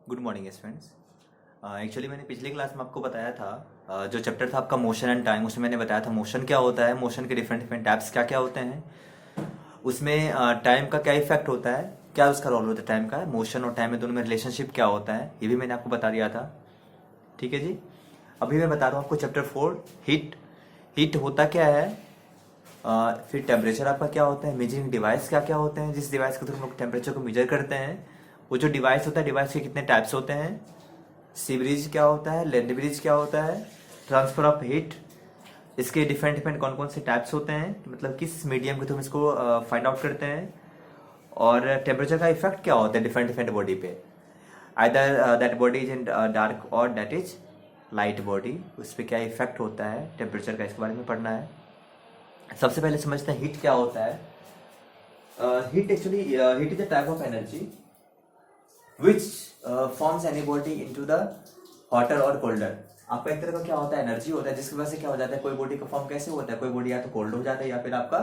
Good morning students. Actually मैंने पिछली class में आपको बताया था, जो चैप्टर था आपका मोशन एंड टाइम, उसमें मैंने बताया था मोशन क्या होता है, मोशन के डिफरेंट डिफरेंट टाइप्स क्या क्या होते हैं, उसमें टाइम का क्या इफेक्ट होता है, क्या उसका रोल होता है टाइम का, मोशन और टाइम में दोनों में रिलेशनशिप क्या होता है, ये भी मैंने आपको बता दिया था। ठीक है जी। अभी मैं बता रहा हूँ आपको चैप्टर 4 हीट। हीट होता क्या है, फिर टेम्परेचर आपका क्या होता है, मेजरिंग डिवाइस क्या क्या होते हैं जिस डिवाइस के थ्रू हम लोग टेम्परेचर को मेजर करते हैं, वो जो डिवाइस होता है डिवाइस के कितने टाइप्स होते हैं, सी ब्रिज क्या होता है, लैंड ब्रिज क्या होता है, ट्रांसफर ऑफ हीट, इसके डिफरेंट डिफरेंट कौन कौन से टाइप्स होते हैं, मतलब किस मीडियम के थ्रू हम इसको फाइंड आउट करते हैं, और टेम्परेचर का इफेक्ट क्या होता है डिफरेंट डिफरेंट बॉडी पे, either that body is in dark और दैट इज लाइट बॉडी, उस पर क्या इफेक्ट होता है टेम्परेचर का, इसके बारे में पढ़ना है। सबसे पहले समझते हैं हीट क्या होता है। Heat actually heat is a type of energy which forms any body into the hotter और colder। आपका एक तरह का क्या होता है, एनर्जी होता है, जिसकी वजह से क्या हो जाता है, कोई बॉडी का फॉर्म कैसे होता है, कोई बॉडी या तो कोल्ड हो जाता है या फिर आपका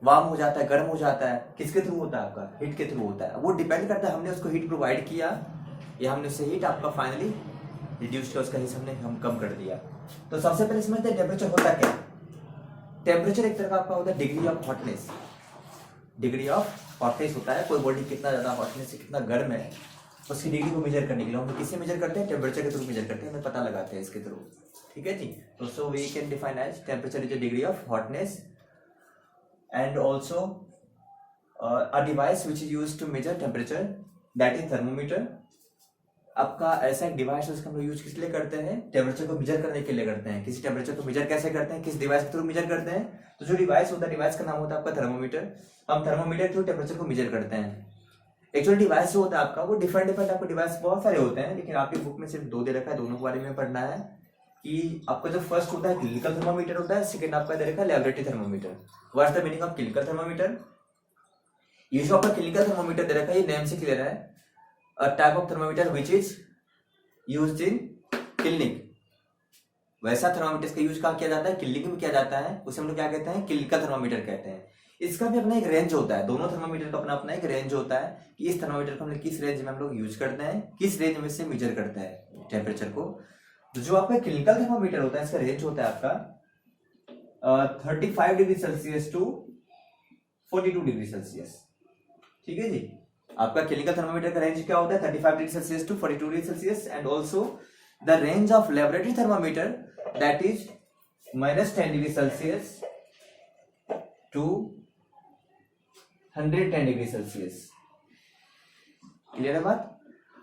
वार्म हो जाता है, गर्म हो जाता है। किसके थ्रू होता है, आपका हीट के थ्रू होता है। वो डिपेंड करता है हमने उसको हीट प्रोवाइड किया या हमने उससे हीट आपका फाइनली रिड्यूस किया, उसका हिस्सा हमने हम कम कर दिया। तो सबसे पहले समझते हैं टेम्परेचर होता क्या। टेम्परेचर एक तरह का आपका होता है degree of hotness. Degree of hotness होता है कोई बॉडी कितना ज्यादा हॉटनेस से कितना गर्म है, उसकी डिग्री को मेजर करने के लिए हम लोग किससे मेजर करते हैं, टेम्परेचर के थ्रू मेजर करते हैं, हमें पता लगाते हैं इसके थ्रू। ठीक है जी। तो so we can define as temperature is a degree of hotness and also a device which is use to measure temperature that is thermometer. आपका ऐसा एक डिवाइस है उसका हम लोग यूज किस लिए करते हैं, टेम्परेचर को मेजर करने के लिए करते हैं। किसी टेम्परेचर को मेजर कैसे करते हैं, किस डिवाइस के थ्रू मेजर करते हैं, तो जो डिवाइस होता है डिवाइस का नाम होता है आपका थर्मोमीटर। हम थर्मोमीटर के थ्रू टेम्परेचर को मेजर करते हैं। एक्चुअली डिवाइस जो होता है आपका वो डिफरेंट डिफरेंट आपको डिवाइस बहुत सारे होते हैं, लेकिन आपकी बुक में सिर्फ 2 दे रखा है, दोनों के बारे में पढ़ना है। कि आपका जो फर्स्ट होता है क्लिनिकल थर्मोमीटर होता है, सेकंड आपका दे रखा है laboratory thermometer. What is the meaning of clinical thermometer. ये जो आपका क्लिनिकल थर्मोमीटर दे रखा है ये नेम से क्लियर है, अ type of thermometer which is used in clinic. वैसा थर्मोमीटर का यूज कहाँ किया जाता है, क्लिनिक में किया जाता है, उसे हम लोग क्या कहते हैं, क्लिनिकल थर्मोमीटर कहते हैं। इसका भी अपना एक रेंज होता है, दोनों थर्मोमीटर का अपना अपना एक रेंज होता है कि इस थर्मोमीटर को हम लोग किस रेंज में हम लोग यूज करते हैं, किस रेंज में से मेजर करते हैं टेम्परेचर को। तो जो आपका क्लिनिकल थर्मोमीटर होता है इसका रेंज होता है आपका 35 degree Celsius to 42 degree Celsius. ठीक है जी। आपका क्लिनिकल थर्मोमीटर का रेंज क्या होता है, 35 degree Celsius to 42 degree Celsius. And also the range of laboratory thermometer that is -10 degree Celsius to 110 degree Celsius. Clear है बात।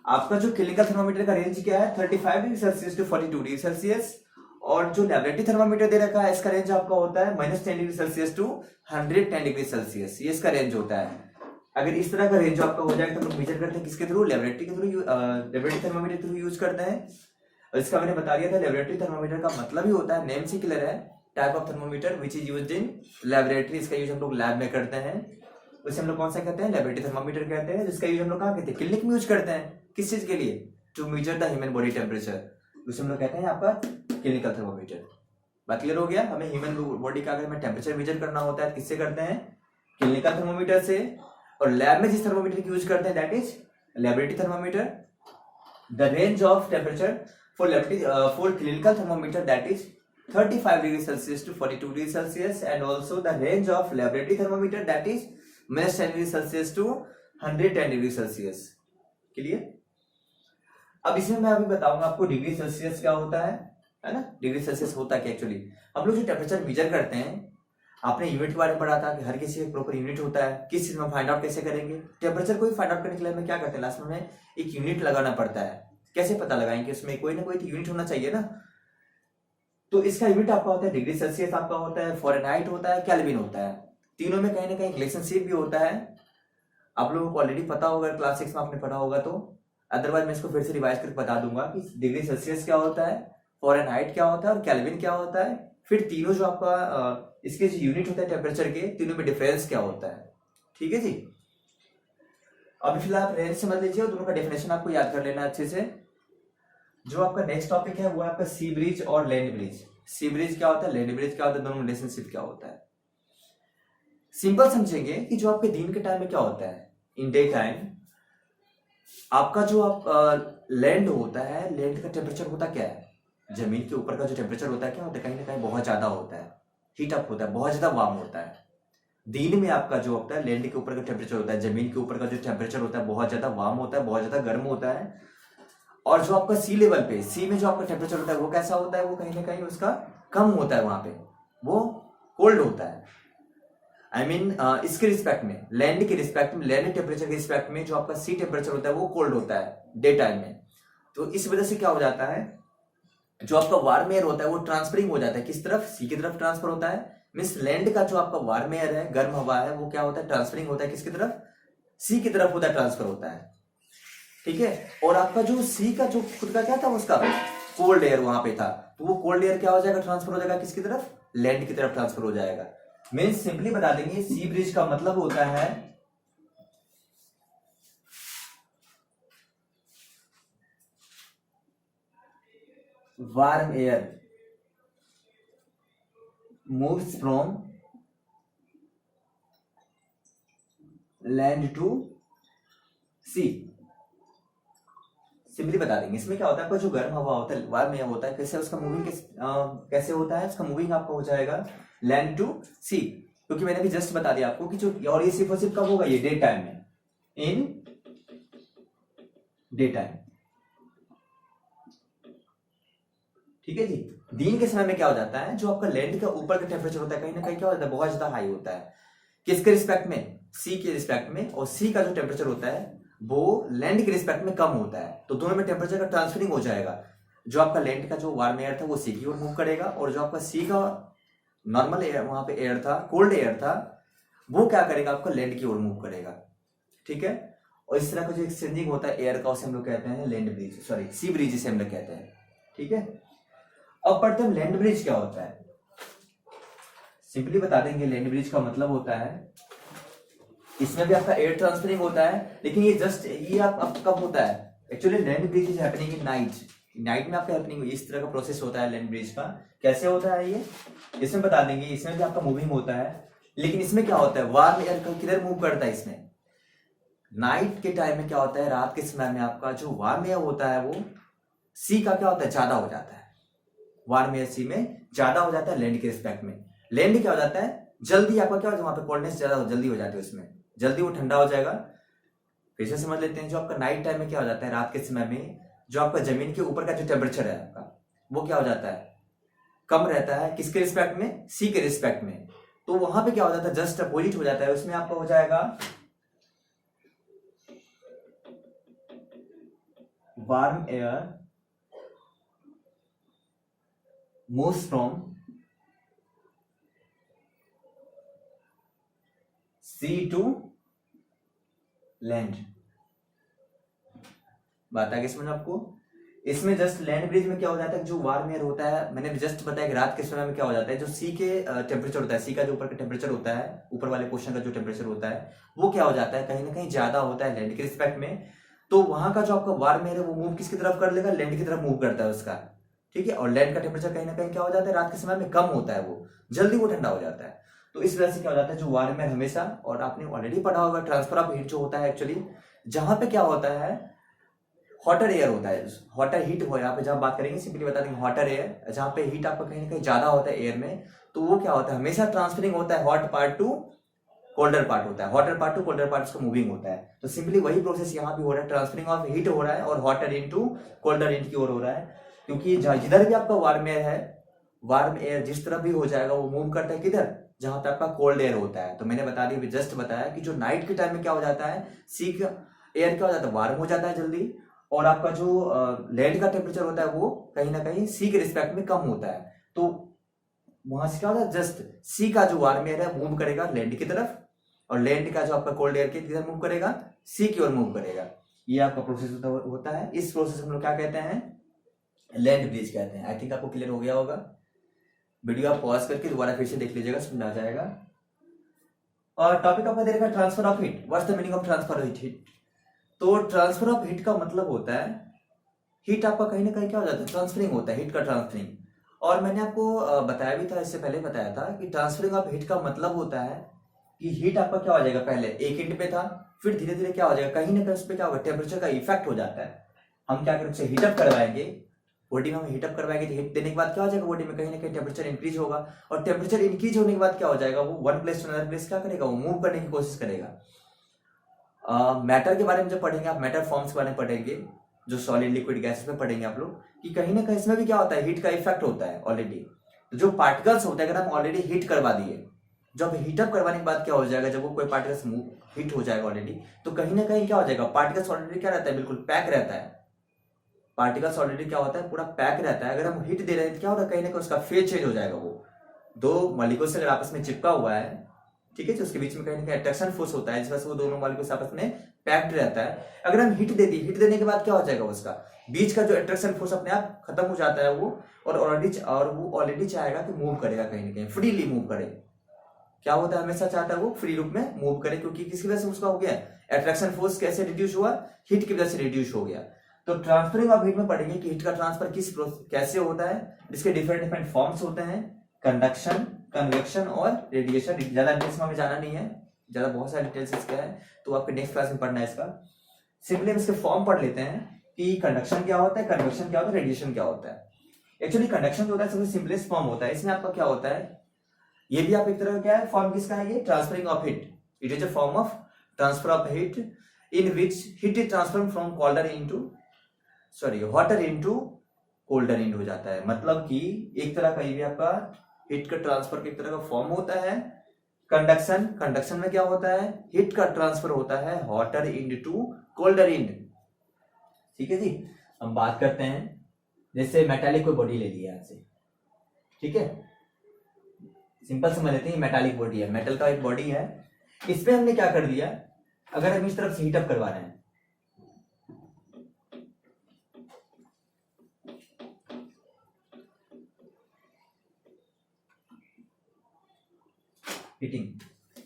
आपका जो क्लिनिकल थर्मोमीटर का रेंज क्या है, 35 degree Celsius to 42 degree Celsius, और जो लेबोरेटरी थर्मोमीटर दे रखा है इसका रेंज आपका होता है -10 degree Celsius to 110 degree Celsius. ये इसका रेंज होता है। अगर इस तरह का रेंज आपका हो जाए तो हम लोग मेजर करते हैं किसके थ्रू, लेबोरेटरी के थ्रू, लेबोरेटरी थर्मोमीटर के थ्रू यूज करते हैं। और इसका मैंने बता दिया था लेबोरेटरी थर्मोमीटर का मतलब ही होता है, नेम से क्लियर है, type of thermometer which is used in laboratory. इसका यूज हम लोग लैब में करते हैं, उसे हम लोग कौन सा कहते हैं, लेबोरेटरी थर्मोमीटर कहते हैं। जिसका यूज हम लोग कहाँ कहते हैं, क्लिनिक में यूज करते हैं। किस चीज के लिए, to measure the human body temperature, उसे हम लोग कहते हैं आपका क्लिनिकल थर्मोमीटर। बात क्लियर हो गया। हमें ह्यूमन बॉडी का अगर हमें टेम्परेचर मेजर करना होता है किससे करते हैं, क्लिनिकल थर्मोमीटर से। और लैब में जिस थर्मोमीटर की यूज करते हैं that is laboratory thermometer. The range of temperature for clinical thermometer that is 35 degree Celsius to 42 degree Celsius, and also the range of laboratory thermometer that is -10 degree Celsius to 110 degree Celsius. Clear. अब इसमें मैं अभी बताऊंगा आपको degree Celsius क्या होता है ना। डिग्री सेल्सियस होता है क्या, एक्चुअली हम लोग जो टेम्परेचर मेजर करते हैं, आपने यूनिट के बारे में पढ़ा था कि हर किसी का प्रॉपर यूनिट होता है। किस चीज में फाइंड आउट कैसे करेंगे, टेम्परेचर को फाइंड आउट करने के लिए हमें क्या करते हैं, लास्ट में हमें एक यूनिट लगाना पड़ता है। कैसे पता लगाएंगे, उसमें कोई ना कोई यूनिट होना चाहिए ना। तो इसका यूनिट आपका होता है डिग्री सेल्सियस, आपका होता है फ़ारेनहाइट होता है, केल्विन होता है। तीनों में कहीं ना कहीं रिलेशनशिप भी होता है। आप लोगों को ऑलरेडी पता होगा, क्लास 6 में आपने पढ़ा होगा, तो अदरवाइज मैं इसको फिर से रिवाइज करके बता दूंगा कि डिग्री सेल्सियस क्या होता है, फ़ारेनहाइट क्या होता है और केल्विन क्या होता है। फिर तीनों जो आपका इसके जो यूनिट होता है टेम्परेचर के, तीनों में डिफरेंस क्या होता है। ठीक है जी। अभी फिलहाल आप रेंज समझ लीजिए और दोनों का डेफिनेशन आपको याद कर लेना अच्छे से। जो आपका नेक्स्ट टॉपिक है वो है आपका सी ब्रिज और लैंड ब्रिज। सी ब्रिज क्या होता है, लैंड ब्रिज क्या होता है, दोनों रिलेशनशिप क्या होता है। सिंपल समझेंगे कि जो आपके दिन के टाइम में क्या होता है, इन डे टाइम आपका जो आप लैंड होता है, लैंड का टेम्परेचर होता क्या है, जमीन के ऊपर का जो टेम्परेचर होता है क्या होता है, कहीं ना कहीं बहुत ज्यादा होता है, हीट अप होता है, बहुत ज्यादा वार्म होता है। दिन में आपका जो होता है लैंड के ऊपर का टेम्परेचर होता है, जमीन के ऊपर का जो टेम्परेचर होता है बहुत ज्यादा वार्म होता है, बहुत ज्यादा गर्म होता है। और जो आपका सी लेवल पे, सी में जो आपका टेम्परेचर होता है वो कैसा होता है, वो कहीं ना कहीं उसका कम होता है, वहां पे वो कोल्ड होता है। आई मीन इसके रिस्पेक्ट में, लैंड के रिस्पेक्ट में, लैंड टेम्परेचर के रिस्पेक्ट में जो आपका सी टेम्परेचर होता है वो कोल्ड होता है डे टाइम में। तो इस वजह से क्या हो जाता है, जो आपका वार्म एयर होता है वो ट्रांसफरिंग हो जाता है, किस तरफ, सी की तरफ ट्रांसफर होता है। मीन्स लैंड का जो आपका वार्म एयर है, गर्म हवा है, वो क्या होता है, ट्रांसफरिंग होता है किसकी तरफ, सी की तरफ होता है, ट्रांसफर होता है। ठीक है। और आपका जो सी का जो खुद का क्या था, उसका कोल्ड एयर वहां पे था, तो वो कोल्ड एयर क्या हो जाएगा, ट्रांसफर हो जाएगा किसकी तरफ, लैंड की तरफ ट्रांसफर हो जाएगा। मीन्स सिंपली बता देंगे, सी ब्रिज का मतलब होता है warm air moves from land to sea. Simply बता देंगे, इसमें क्या होता है, आपका जो गर्म हवा होता है, वार्म एयर होता है, कैसे उसका मूविंग कैसे होता है, उसका मूविंग आपका हो जाएगा लैंड टू सी। क्योंकि मैंने भी जस्ट बता दिया आपको कि जो, और ये सिर्फ और सिर्फ कब होगा, ये डे टाइम में, इन डे टाइम। ठीक है जी। दिन के समय में क्या हो जाता है, जो आपका लैंड का ऊपर का टेम्परेचर होता है कहीं ना कहीं क्या हो जाता है, बहुत ज्यादा हाई होता है, किसके रिस्पेक्ट में, सी के रिस्पेक्ट में। और सी का जो टेम्परेचर होता है वो लैंड के रिस्पेक्ट में कम होता है, तो दोनों में टेम्परेचर का ट्रांसफरिंग हो जाएगा। जो आपका लैंड का जो वार्म एयर था वो सी की ओर मूव करेगा, और जो आपका सी का नॉर्मल एयर, वहां पे एयर था, कोल्ड एयर था, वो क्या करेगा, आपका लैंड की ओर मूव करेगा। ठीक है। और इस तरह का जो एक्सचेंजिंग होता है एयर का, उसे हम लोग कहते हैं land bridge, sorry sea bridge जिसे हम लोग कहते हैं। ठीक है। अब पढ़ते हैं लैंड ब्रिज क्या होता है। सिंपली बता देंगे, लैंड ब्रिज का मतलब होता है, इसमें भी आपका एयर ट्रांसफरिंग होता है, लेकिन ये जस्ट ये आप कब होता है, actually land bridge is happening in night, night में आपका हैपनिंग, इस तरह का प्रोसेस होता है लैंड ब्रिज का। कैसे होता है ये, इसमें बता देंगे, इसमें भी आपका मूविंग होता है, लेकिन इसमें क्या होता है, वार्म एयर किधर मूव करता है, इसमें नाइट के टाइम में क्या होता है, रात के समय में आपका जो वार्म एयर होता है वो सी का क्या होता है, ज्यादा हो जाता है, वार्म एयर सी में ज्यादा हो जाता है लैंड के रिस्पेक्ट में। लैंड क्या हो जाता है, जल्दी आपका क्या हो जाता है, वहां पे कोल्डनेस ज्यादा जल्दी हो जाती है, उसमें जल्दी वो ठंडा हो जाएगा। फिर से समझ लेते हैं, जो आपका नाइट टाइम में क्या हो जाता है, रात के समय में जो आपका जमीन के ऊपर का जो टेम्परेचर है आपका, वो क्या हो जाता है, कम रहता है, किसके रिस्पेक्ट में, सी के रिस्पेक्ट में। तो वहां पे क्या हो जाता है, जस्ट अपोजिट हो जाता है, उसमें आपका हो जाएगा warm air moves from sea to land. बात आ गई समझ आपको। इसमें जस्ट लैंड ब्रिज में क्या हो जाता है, जो वार्म एयर होता है, मैंने जस्ट बताया कि रात के समय में क्या हो जाता है, जो सी के टेम्परेचर होता है, सी का जो ऊपर का टेम्परेचर होता है, ऊपर वाले पोर्शन का जो टेम्परेचर होता है, वो क्या हो जाता है, कहीं ना कहीं ज्यादा होता है लैंड के रिस्पेक्ट में। तो वहां का जो आपका वार्म एयर है वो मूव किसकी तरफ कर लेगा, लैंड की तरफ मूव करता है उसका। ठीक है। और लैंड का टेम्परेचर कहीं ना कहीं क्या हो जाता है, रात के समय में कम होता है, वो जल्दी वो ठंडा हो जाता है। तो इस वजह से क्या हो जाता है, जो वार्म एयर हमेशा, और आपने ऑलरेडी पढ़ा होगा ट्रांसफर ऑफ हीट जो होता है, एक्चुअली जहां पे क्या होता है, हॉटर एयर होता है, हॉटर हीट हो, यहाँ पे जहां बात करेंगे सिंपली बता देंगे, हॉटर एयर जहां पे हीट आपका कहीं ना कहीं ज्यादा होता है एयर में, तो वो क्या होता है, हमेशा ट्रांसफरिंग होता है, hot part two colder part होता है, hotter part two colder part उसका मूविंग होता है। तो सिंपली वही प्रोसेस यहाँ भी हो रहा है, ट्रांसफरिंग ऑफ हीट हो रहा है, और हॉटर इनटू कोल्डर इंट की ओर हो रहा है। क्योंकि जिधर भी आपका वार्म एयर है, वार्म एयर जिस तरफ भी हो जाएगा वो मूव करता है किधर, जहां पे आपका कोल्ड एयर होता है। तो मैंने बता दिया, जस्ट बताया कि जो नाइट के टाइम में क्या हो जाता है, सी का एयर क्या हो जाता है, वार्म हो जाता है जल्दी, और आपका जो लैंड का टेम्परेचर होता है वो कहीं ना कहीं सी के रिस्पेक्ट में कम होता है। तो वहां से क्या होता है, जस्ट सी का जो वार्म एयर है मूव करेगा लैंड की तरफ, और लैंड का जो आपका कोल्ड एयर के किधर मूव करेगा, सी की ओर मूव करेगा। ये आपका प्रोसेस होता है। इस प्रोसेस हम लोग क्या कहते हैं, लैंड ब्रिज कहते हैं। आई थिंक आपको क्लियर हो गया होगा। वीडियो आप पॉज करके दोबारा फिर से देख लीजिएगा, समझ आ जाएगा। और टॉपिक आपका दे रखा है transfer of heat. What's the meaning of transfer of heat. तो ट्रांसफर ऑफ हीट का मतलब होता है, हीट आपका कहीं ना कहीं क्या हो जाता है, ट्रांसफरिंग होता है, हीट का ट्रांसफरिंग। और मैंने आपको बताया भी था, इससे पहले बताया था कि ट्रांसफरिंग ऑफ हीट का मतलब होता है कि हीट आपका क्या हो जाएगा, पहले एक एंड पे था, फिर धीरे धीरे क्या हो जाएगा, कहीं ना कहीं उस पर क्या होगा, टेम्परेचर का इफेक्ट हो जाता है। हम क्या करेंगे, उसे हीटअप करवाएंगे, बॉडी में हम हीटअप करवाएंगे, तो हीट देने के बाद क्या हो जाएगा, बॉडी में कहीं ना कहीं टेम्परेचर इंक्रीज होगा, और टेम्परेचर इंक्रीज होने के बाद क्या हो जाएगा, वो one place to another place क्या करेगा, वो मूव करने की कोशिश करेगा। मैटर के बारे में जब पढ़ेंगे आप, मैटर फॉर्म्स के बारे में पढ़ेंगे, जो सॉलिड लिक्विड गैसेस में पढ़ेंगे आप लोग, कि कहीं ना कहीं इसमें भी क्या होता है, हीट का इफेक्ट होता है ऑलरेडी। जो पार्टिकल्स होते हैं, अगर हम ऑलरेडी हीट करवा दिए, जब हीटअप करवाने के बाद क्या हो जाएगा, जब वो कोई पार्टिकल्स हीट हो जाएगा ऑलरेडी, तो कहीं ना कहीं क्या हो जाएगा, पार्टिकल्स ऑलरेडी क्या रहता है, बिल्कुल पैक रहता है। पार्टिकल्स ऑलरेडी क्या होता है, पूरा पैक रहता है। अगर हम हीट दे रहे हैं तो क्या होगा, कहीं ना कहीं उसका फेज चेंज हो जाएगा। वो दो मॉलिक्यूल्स अगर आपस में चिपका हुआ है, ठीक है, तो उसके बीच में कहीं ना कहीं अट्रैक्शन फोर्स होता है, जिस वजह से वो दोनों मॉलिक्यूल्स आपस में पैक्ड रहता है। अगर हम हीट दे दी, हीट देने के बाद क्या हो जाएगा, उसका बीच का जो अट्रैक्शन फोर्स अपने आप खत्म हो जाता है वो, और वो ऑलरेडी चाहेगा कि मूव करेगा, कहीं ना कहीं फ्रीली मूव करे। क्या होता है, हमेशा चाहता है वो फ्री रूप में मूव करे, क्योंकि किसकी वजह से उसका हो गया, अट्रैक्शन फोर्स कैसे रिड्यूस हुआ, हीट की वजह से रिड्यूस हो गया। तो ट्रांसफरिंग ऑफ हीट में पढ़ेंगे कि हीट का ट्रांसफर कैसे होता है, जिसके डिफरेंट डिफरेंट फॉर्म्स होते हैं, कंडक्शन, कन्वेक्शन और रेडिएशन। ज्यादा डिटेल्स में हमें जाना नहीं है, ज्यादा बहुत सारे डिटेल्स इसका है, तो आपके नेक्स्ट क्लास में पढ़ना है इसका। सिंपली हम इसके फॉर्म पढ़ लेते हैं कि कंडक्शन क्या होता है, कन्वेक्शन क्या होता है, रेडिएशन क्या होता है। एक्चुअली कंडक्शन जो होता है सबसे सिंपलेस्ट फॉर्म होता है। इसमें आपका क्या होता है, ये भी आप एक तरह का क्या है, फॉर्म किसका है, ये transferring of heat. It is a form of transfer of heat in which heat is transfer from water into colder end हो जाता है। मतलब कि एक तरह का ये भी आपका हीट का ट्रांसफर एक तरह का फॉर्म होता है। कंडक्शन में क्या होता है, हीट का ट्रांसफर होता है hotter end to colder end. ठीक है जी, हम बात करते हैं, जैसे मेटालिक कोई बॉडी ले लिया यहाँ से, ठीक है, सिंपल समझ लेते हैं, मेटालिक बॉडी है, मेटल का एक बॉडी है। इस पे हमने क्या कर दिया, अगर हम इस तरफ से हीटअप करवा रहे हैं, हीटिंग,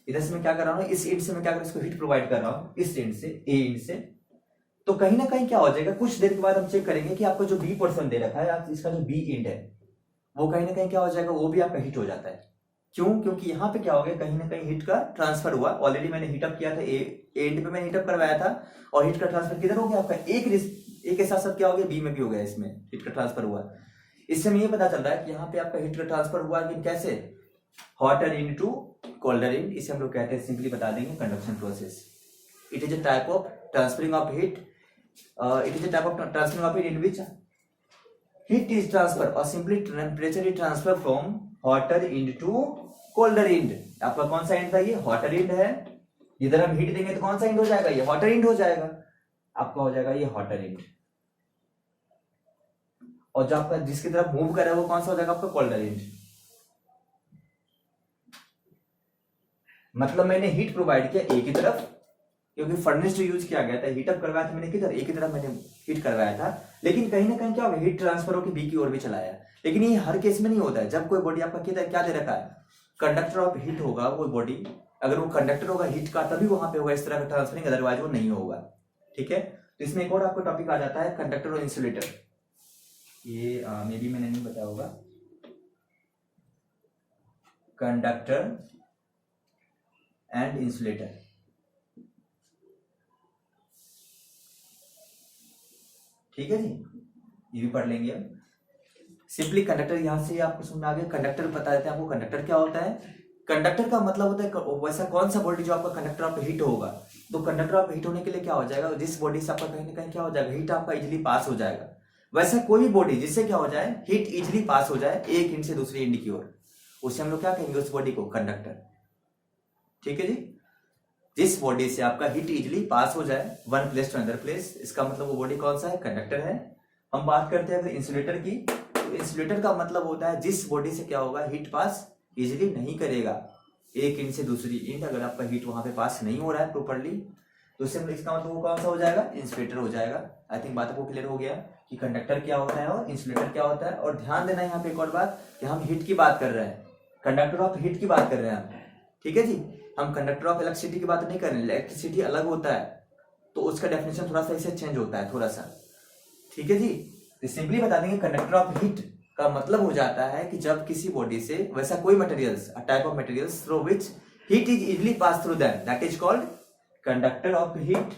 इधर से मैं क्या कर रहा हूँ, इस एंड से मैं क्या कर रहा हूँ, इसको हीट प्रोवाइड कर रहा हूँ, इस एंड से, ए एंड से। तो कहीं ना कहीं क्या हो जाएगा, कुछ देर के बाद हम चेक करेंगे कि आपको जो बी पोर्शन दे रखा है, आप इसका जो बी एंड है, वो कहीं ना कहीं क्या हो जाएगा, वो भी आपका हीट हो जाता है। क्यों, क्योंकि यहाँ पे क्या हो गया, कहीं ना कहीं हीट का ट्रांसफर हुआ। ऑलरेडी मैंने हीटअप किया था, एंड पे मैंने हीटअप करवाया था, और हीट का ट्रांसफर किधर हो गया आपका, एक के साथ साथ क्या हो गया, बी में भी हो गया, इसमें हीट का ट्रांसफर हुआ। इससे हमें ये पता चल रहा है कि यहाँ पे आपका हीट का ट्रांसफर हुआ, लेकिन कैसे, hotter end to colder end. इसे हम लोग कहते हैं, सिंपली बता देंगे, conduction process. It is a type of transferring of heat, in which heat is transferred or simply temperature is transferred from hotter end to colder end। आपका कौन सा एंड था, ये हॉटर एंड है। इधर हम हीट देंगे तो कौन सा एंड हो जाएगा, ये हॉटर एंड हो जाएगा, आपका हो जाएगा ये हॉटर एंड। और जो आपका जिसकी तरफ मूव कर रहा है वो कौन सा हो जाएगा, आपका कोल्डर एंड। मतलब मैंने हीट प्रोवाइड किया एक ही तरफ, क्योंकि फर्नेस जो यूज किया गया था, हीटअप करवाया था मैंने किधर, एक ही तरफ मैंने हीट करवाया था, लेकिन कहीं ना कहीं क्या होगा, हीट ट्रांसफर होकर बी की ओर भी चलाया। लेकिन ये हर केस में नहीं होता है। जब कोई बॉडी आपका किधर क्या दे रखा है, कंडक्टर ऑफ हीट होगा वो बॉडी, अगर वो कंडक्टर होगा हीट का, तभी वहां पे होगा इस तरह का ट्रांसफरिंग, अदरवाइज वो नहीं होगा। ठीक है, तो इसमें एक और आपको टॉपिक आ जाता है, कंडक्टर और इंसुलेटर। ये मे बी मैंने नहीं बताया होगा, कंडक्टर एंड इंसुलेटर। ठीक है जी, ये भी पढ़ लेंगे अब। सिंपली कंडक्टर यहां से आपको समझ आ गया। कंडक्टर बता देते हैं आपको, कंडक्टर क्या होता है। कंडक्टर का मतलब होता है वैसा कौन सा बॉडी जो आपका कंडक्टर ऑफ हीट होगा। तो कंडक्टर ऑफ हीट होने के लिए क्या हो जाएगा, जिस बॉडी से आपका कहीं ना कहीं क्या हो जाएगा, हीट आपका इजिली पास हो जाएगा। वैसा कोई भी बॉडी जिससे क्या हो जाए, हीट इजिली पास हो जाए एक एंड से दूसरी एंड की ओर, उससे हम लोग क्या कहेंगे, उस बॉडी को कंडक्टर। ठीक है जी, जिस बॉडी से आपका हीट इजिली पास हो जाए one place to another place, इसका मतलब वो बॉडी कौन सा है, कंडक्टर है। हम बात करते हैं अगर इंसुलेटर की, तो इंसुलेटर का मतलब होता है जिस बॉडी से क्या होगा, हीट पास इजिली नहीं करेगा एक एंड से दूसरी एंड। अगर आपका हीट वहां पे पास नहीं हो रहा है प्रॉपर्ली, तो इससे इसका मतलब वो कौन सा हो जाएगा, इंसुलेटर हो जाएगा। आई थिंक बात आपको क्लियर हो गया कि कंडक्टर क्या होता है और इंसुलेटर क्या होता है। और ध्यान देना यहाँ पे एक और बात, कि हम हीट की बात कर रहे हैं, कंडक्टर ऑफ हीट की बात कर रहे हैं हम। ठीक है जी, हम कंडक्टर ऑफ इलेक्ट्रिसिटी की बात नहीं कर रहे हैं। इलेक्ट्रिसिटी अलग होता है, तो उसका डेफिनेशन थोड़ा सा इससे चेंज होता है थोड़ा सा। ठीक है जी, तो सिंपली बता देंगे कंडक्टर ऑफ हीट का मतलब हो जाता है कि जब किसी बॉडी से वैसा कोई materials, type of materials through which heat is easily passed through them, that is called conductor of heat,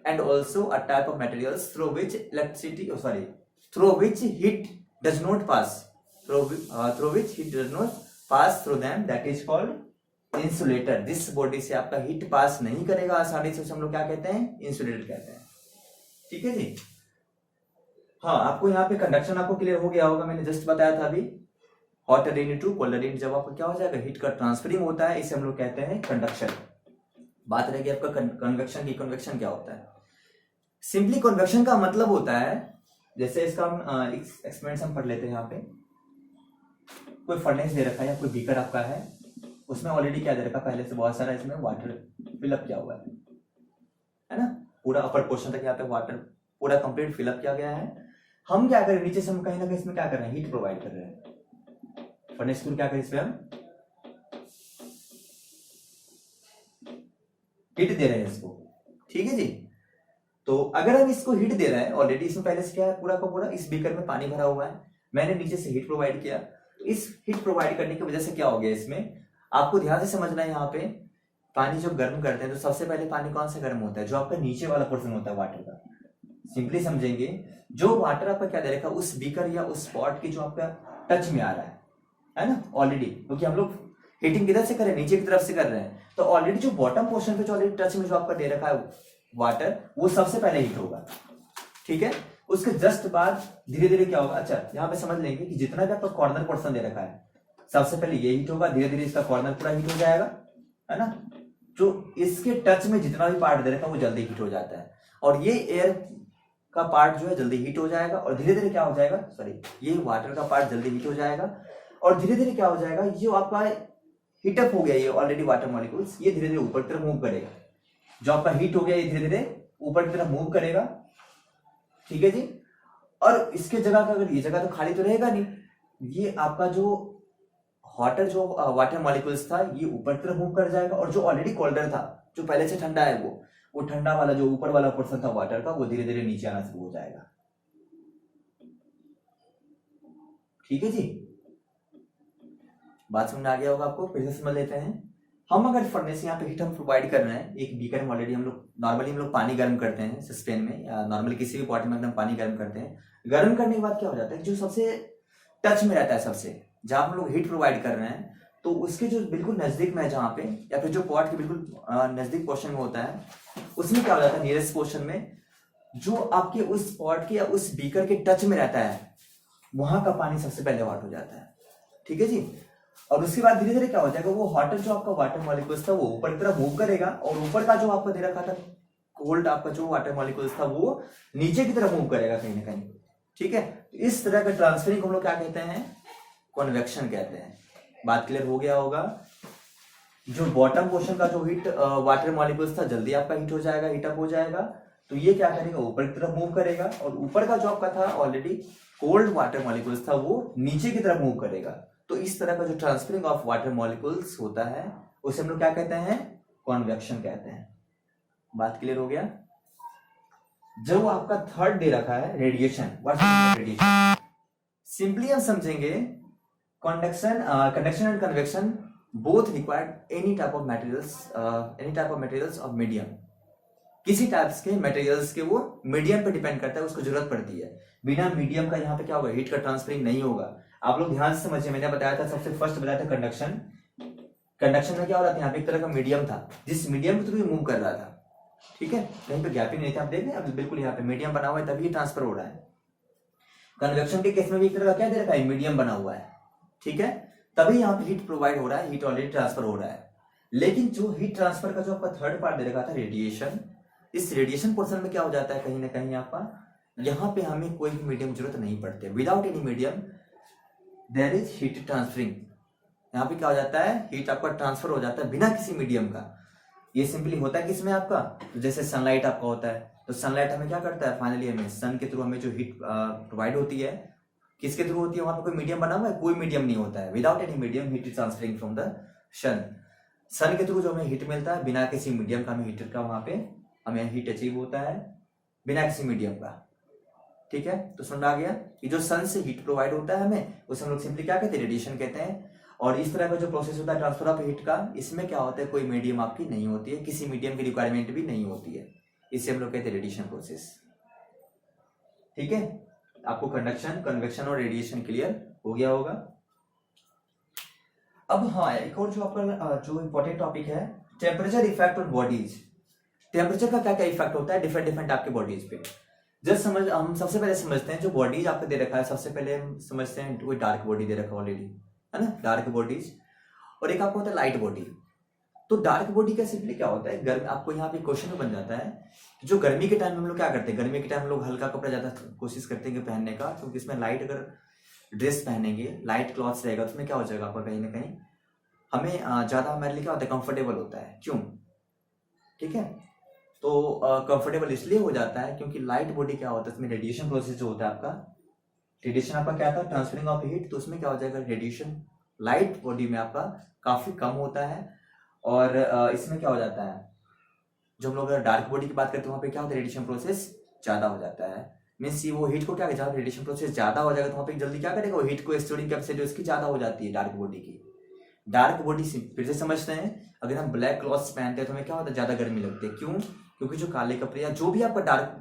and also a type of materials through which through which heat does not pass, through which heat does not pass through them, that is called insulator. जिस body से आपका heat पास नहीं करेगा आसानी से, उसे हम लोग क्या कहते हैं, इंसुलेटर कहते हैं। ठीक है जी। हाँ, आपको यहाँ पे कंडक्शन आपको क्लियर हो गया होगा, मैंने जस्ट बताया था अभी। Hot rain to cold rain, जब आपका क्या हो जाएगा, हीट का ट्रांसफरिंग होता है, इसे हम लोग कहते हैं कंडक्शन। बात रहेगी आपका कन्वेक्शन की। कन्वेक्शन क्या होता है? सिंपली कन्वेक्शन का मतलब होता है, जैसे इसका हम एक्सपेरिमेंट हम पढ़ लेते हैं। यहाँ पे कोई फर्नेस दे रखा है या कोई बीकर आपका है, उसमें ऑलरेडी क्या दे रखा है, पहले से बहुत सारा इसमें वाटर फिलअप किया हुआ है ना, पूरा अपर पोर्शन तक यहाँ पे वाटर पूरा कंप्लीट फिलअप किया गया है। हम क्या करें, नीचे से हम कहीं ना कहीं इसमें क्या कर रहे हैं, हीट प्रोवाइड कर रहे हैं। फर्नेस क्या करें, इसमें हम हीट दे रहे हैं इसको। ठीक है जी। तो अगर हम इसको हीट दे रहे हैं, ऑलरेडी इसमें पहले से क्या है, पूरा का पूरा इस बीकर में पानी भरा हुआ है, मैंने नीचे से हीट प्रोवाइड किया। तो इस हीट प्रोवाइड करने की वजह से क्या हो गया, इसमें आपको ध्यान से समझना है। यहाँ पे पानी जब गर्म करते हैं तो सबसे पहले पानी कौन सा गर्म होता है, जो आपका नीचे वाला पोर्शन होता है वाटर का। सिंपली समझेंगे, जो वाटर आपका क्या दे रखा है, उस बीकर या उस पॉट की जो आपका टच में आ रहा है ना, ऑलरेडी, क्योंकि हम लोग हीटिंग किधर से कर रहे हैं, नीचे की तरफ से कर रहे हैं। तो ऑलरेडी जो बॉटम पोर्शन पे जो ऑलरेडी टच में जो आपका दे रखा है वाटर, वो सबसे पहले हीट होगा। ठीक है। उसके जस्ट बाद धीरे धीरे क्या होगा, अच्छा यहाँ पे समझ लेंगे कि जितना भी आपका कॉर्नर पोर्शन दे रखा है, सबसे पहले ये हीट होगा, धीरे धीरे इसका कॉर्नर पूरा हीट हो जाएगा, है ना। जो इसके टच में जितना भी पार्ट दे रखा है वो जल्दी हीट हो जाता है, और ये एयर का पार्ट जो है जल्दी हीट हो जाएगा, और धीरे धीरे क्या हो जाएगा, ये वाटर का पार्ट जल्दी हीट हो जाएगा, और धीरे धीरे क्या हो जाएगा, जो आपका हीटअप हो गया ये ऑलरेडी वाटर मॉलिक्यूल्स, ये धीरे धीरे ऊपर की तरफ मूव करेगा। जो आपका हीट हो गया ये धीरे धीरे ऊपर की तरफ मूव करेगा। ठीक है जी। और इसके जगह का, अगर ये जगह तो खाली तो रहेगा नहीं, ये आपका जो जो वाटर मॉलिक्यूल्स था ये ऊपर की तरफ मूव कर जाएगा, और जो ऑलरेडी कोल्डर था, जो पहले से ठंडा है, वो ठंडा वाला जो ऊपर वाला पोर्शन था वाटर का, वो धीरे धीरे नीचे आना शुरू हो जाएगा। ठीक है जी। बात समझ आ गया होगा आपको, फिर से समझ लेते हैं। हम अगर फर्नेस यहाँ पे हीट हम प्रोवाइड कर रहे हैं, एक बीकर में ऑलरेडी हम लोग पानी गर्म करते हैं सस्पेन में, या नॉर्मली किसी भी पॉट में एकदम पानी गर्म करते हैं। गर्म करने के बाद क्या हो जाता है, जो सबसे टच में रहता है, सबसे जहां हम लोग हीट प्रोवाइड कर रहे हैं, तो उसके जो बिल्कुल नजदीक में है जहाँ पे, या फिर जो पॉट के बिल्कुल नजदीक पोर्शन में होता है, उसमें क्या हो जाता है, नियरेस्ट पोर्शन में जो आपके उस पॉट के या उस बीकर के टच में रहता है, वहां का पानी सबसे पहले हॉट हो जाता है। ठीक है जी। और उसके बाद धीरे धीरे क्या हो जाएगा, वो हॉटर जो आपका वाटर मॉलिक्यूल्स था वो ऊपर की तरफ मूव करेगा, और ऊपर का जो आपको दे रखा था कोल्ड आपका जो वाटर मॉलिक्यूल्स था वो नीचे की तरफ मूव करेगा कहीं ना कहीं। ठीक है। तो इस तरह का ट्रांसफरिंग हम लोग क्या कहते हैं, कन्वेक्शन कहते हैं। बात क्लियर हो गया होगा। जो बॉटम पोर्शन का जो हीट वाटर मॉलिक्यूल्स था जल्दी आपका हीट हो जाएगा, हीटअप हो जाएगा, तो ये क्या करेगा, ऊपर की तरफ मूव करेगा, और ऊपर का जो आपका था ऑलरेडी कोल्ड वाटर मॉलिक्यूल्स था वो नीचे की तरफ मूव करेगा। तो इस तरह का जो ट्रांसफरिंग ऑफ वाटर मॉलिक्यूल्स होता है उसे हम लोग क्या कहते हैं, कन्वेक्शन कहते हैं। बात क्लियर हो गया। जो आपका थर्ड दे रखा है radiation, what is radiation, simply हम समझेंगे, conduction and convection both required any type of materials of medium. किसी टाइप्स के मटेरियल्स के वो मीडियम पे डिपेंड करता है, उसको जरूरत पड़ती है। बिना मीडियम का यहाँ पे क्या होगा, हीट का ट्रांसफरिंग नहीं होगा। आप लोग ध्यान से समझिए, मैंने बताया था, सबसे फर्स्ट बताया था कंडक्शन। कंडक्शन में क्या हो रहा था, यहाँ पे एक तरह का मीडियम था, जिस मीडियम के थ्रू मूव कर रहा था। ठीक है, कहीं पे गैपिंग नहीं था, आप देख रहे हैं, अब बिल्कुल यहाँ पे मीडियम बना हुआ है, तभी ट्रांसफर हो रहा है। कन्वेक्शन के केस में भी एक तरह का क्या दे रखा है, मीडियम बना हुआ है। ठीक है, तभी यहाँ पे हीट प्रोवाइड हो रहा है, हीट ऑलरेडी ट्रांसफर हो रहा है। लेकिन जो हीट ट्रांसफर का जो आपका थर्ड पार्ट दे रखा था रेडिएशन, इस रेडिएशन पोर्शन में क्या हो जाता है, कहीं ना कहीं आपका यहाँ पे हमें कोई भी मीडियम जरूरत नहीं पड़ती है। Without any medium there is heat transferring. यहाँ पे क्या हो जाता है, हीट आपका ट्रांसफर हो जाता है बिना किसी मीडियम का। ये सिंपली होता है किसमें आपका, तो जैसे सनलाइट आपका होता है, तो सनलाइट हमें क्या करता है, फाइनली हमें सन के थ्रू हमें जो हीट प्रोवाइड होती है, किसके थ्रू होती है, वहां पे कोई मीडियम बना हुआ है, कोई मीडियम नहीं होता है। Without any medium heat is transferring from the sun के थ्रू जो हमें हीट मिलता है, बिना किसी मीडियम का हमें हीटर का वहां पे हमें हीट अचीव होता है, बिना किसी मीडियम का। ठीक है, तो समझ आ गया कि जो सन से हीट प्रोवाइड होता है हमें, उसे हम लोग सिंपली क्या कहते हैं, रेडिएशन कहते हैं। और इस तरह का जो प्रोसेस होता है ट्रांसफर ऑफ हीट का, इसमें क्या होता है, कोई मीडियम आपकी नहीं होती है, किसी मीडियम की रिक्वायरमेंट भी नहीं होती है, इसे हम लोग कहते हैं रेडिएशन प्रोसेस। ठीक है, आपको कंडक्शन, कन्वेक्शन और रेडिएशन क्लियर हो गया होगा। अब हाँ, एक और जो आपका जो इम्पोर्टेंट टॉपिक है, temperature effect on bodies. Temperature का क्या क्या इफेक्ट होता है डिफरेंट डिफरेंट आपके बॉडीज पे। जस्ट हम सबसे पहले समझते हैं जो बॉडीज आपको दे रखा है, सबसे पहले हम समझते हैं कोई डार्क बॉडी दे रखा है ऑलरेडी, है ना, डार्क बॉडीज, और एक आपको होता है लाइट बॉडी। तो डार्क बॉडी का सिंपली क्या होता है, गर्म, आपको यहाँ पे क्वेश्चन में बन जाता है, जो गर्मी के टाइम हम लोग क्या करते हैं, गर्मी के टाइम हम लोग हल्का कपड़ा ज्यादा कोशिश करते हैं कि पहनने का, क्योंकि इसमें लाइट, अगर ड्रेस पहनेंगे, लाइट क्लॉथ्स रहेगा, तो उसमें क्या हो जाएगा आपका, कहीं ना कहीं हमें ज्यादा हमारे लिए क्या होता है, कंफर्टेबल होता है। क्यों? ठीक है, तो कंफर्टेबल इसलिए हो जाता है क्योंकि लाइट बॉडी क्या होता है, इसमें रेडिएशन प्रोसेस जो होता है आपका, रेडिएशन आपका क्या था, ट्रांसफरिंग ऑफ हीट, तो उसमें क्या हो जाएगा, रेडिएशन लाइट बॉडी में आपका काफी कम होता है। और इसमें क्या हो जाता है, जो हम लोग डार्क बॉडी की बात करते हैं वहाँ पे क्या होता है, रेडिएशन प्रोसेस ज्यादा हो जाता है। मीन्स वो हीट को क्या, जहाँ रेडिएशन प्रोसेस ज्यादा हो जाएगा तो वहाँ पे जल्दी क्या करेगा, वो हीट को स्टोरिंग कैपेसिटी उसकी ज्यादा हो जाती है डार्क बॉडी की। डार्क बॉडी फिर से समझते हैं, अगर हम ब्लैक क्लॉथ्स पहनते हैं तो हमें क्या होता है, ज्यादा गर्मी लगती है। क्यों? क्योंकि जो काले कपड़े या जो भी आपका डार्क,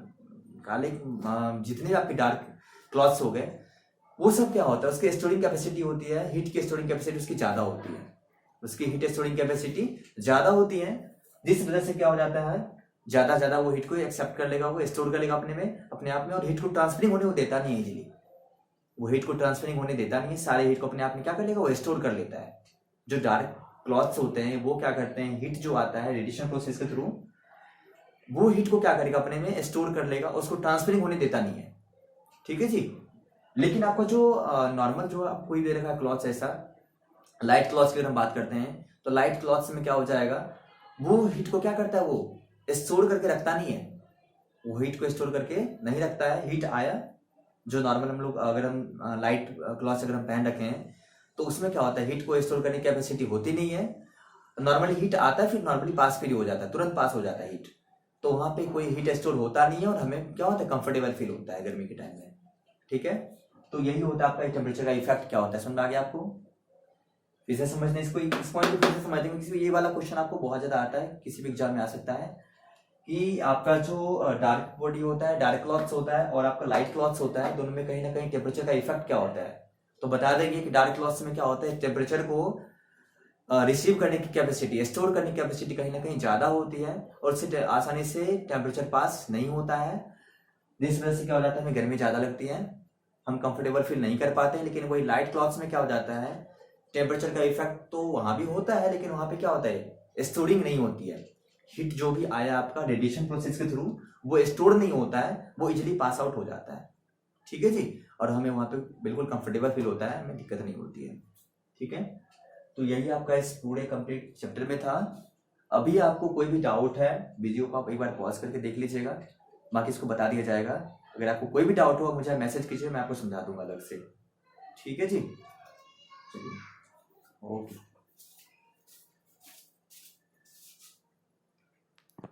काले जितने भी आपके डार्क क्लॉथ्स हो गए, वो सब क्या होता है, उसकी स्टोरिंग कैपेसिटी होती है, हीट की स्टोरिंग कैपेसिटी उसकी ज्यादा होती है, उसकी हीट स्टोरिंग कैपेसिटी ज्यादा होती है, जिस वजह से क्या हो जाता है, ज्यादा वो हीट को एक्सेप्ट कर लेगा, वो स्टोर कर लेगा अपने में, अपने आप में, और हीट को ट्रांसफरिंग होने को देता नहीं है इजीली, वो हीट को ट्रांसफरिंग होने देता नहीं है, सारे हीट को अपने आप में क्या कर लेगा, वो स्टोर कर लेता है। जो डार्क क्लॉथ्स होते हैं वो क्या करते हैं, हीट जो आता है रेडिएशन प्रोसेस के थ्रू, वो हीट को क्या करेगा, अपने में स्टोर कर लेगा, उसको ट्रांसफरिंग होने देता नहीं है। ठीक है जी। लेकिन आपका जो नॉर्मल जो आप कोई दे रखा है क्लॉथ्स, ऐसा लाइट क्लॉथ्स की अगर हम बात करते हैं, तो लाइट क्लॉथ्स में क्या हो जाएगा, वो हीट को क्या करता है, वो स्टोर करके रखता नहीं है, वो हीट को स्टोर करके नहीं रखता है। हीट आया, जो नॉर्मल हम लोग अगर हम लाइट क्लॉथ्स अगर हम पहन रखे हैं, तो उसमें क्या होता है, हीट को स्टोर करने की कैपेसिटी होती नहीं है। नॉर्मली हीट आता है, फिर नॉर्मली पास भी हो जाता है, तुरंत पास हो जाता है हीट, तो वहां पे कोई हीट स्टोर होता नहीं है, और हमें क्या होता है, कंफर्टेबल फील होता है गर्मी के टाइम में। ठीक है, तो यही होता है आपका टेम्परेचर का इफेक्ट क्या होता है। समझ आ गया आपको? फिर से समझने, इसको इस पॉइंट को फिर से समझ देंगे, क्योंकि ये वाला क्वेश्चन आपको बहुत ज्यादा आता है, किसी भी एग्जाम में आ सकता है, कि आपका जो डार्क बॉडी होता है, डार्क क्लॉथ्स होता है, और आपका लाइट क्लॉथ्स होता है, दोनों में कहीं ना कहीं टेम्परेचर का इफेक्ट क्या होता है। तो बता देंगे कि डार्क क्लॉथ्स में क्या होता है, टेम्परेचर को रिसीव करने की कैपेसिटी, स्टोर करने की कैपेसिटी कहीं ना कहीं ज्यादा होती है, और उससे आसानी से टेम्परेचर पास नहीं होता है, जिस वजह से क्या हो जाता है, हमें गर्मी ज्यादा लगती है, हम कंफर्टेबल फील नहीं कर पाते हैं। लेकिन वही लाइट क्लॉथ्स में क्या हो जाता है, टेम्परेचर का इफेक्ट तो वहां भी होता है, लेकिन वहां पे क्या होता है, स्टोरिंग नहीं होती है, हीट जो भी आया आपका रेडिएशन प्रोसेस के थ्रू, वो स्टोर नहीं होता है, वो इजिली पास आउट हो जाता है। ठीक है जी, और हमें वहां पे बिल्कुल कंफर्टेबल फील होता है, हमें दिक्कत नहीं होती है। ठीक है, तो यही आपका इस पूरे कंप्लीट चैप्टर में था। अभी आपको कोई भी डाउट है, वीडियो को आप एक बार पॉज करके देख लीजिएगा, बाकी इसको बता दिया जाएगा। अगर आपको कोई भी डाउट हो मुझे मैसेज कीजिए, मैं आपको समझा दूंगा अलग से। ठीक है जी, चलिए, ओके।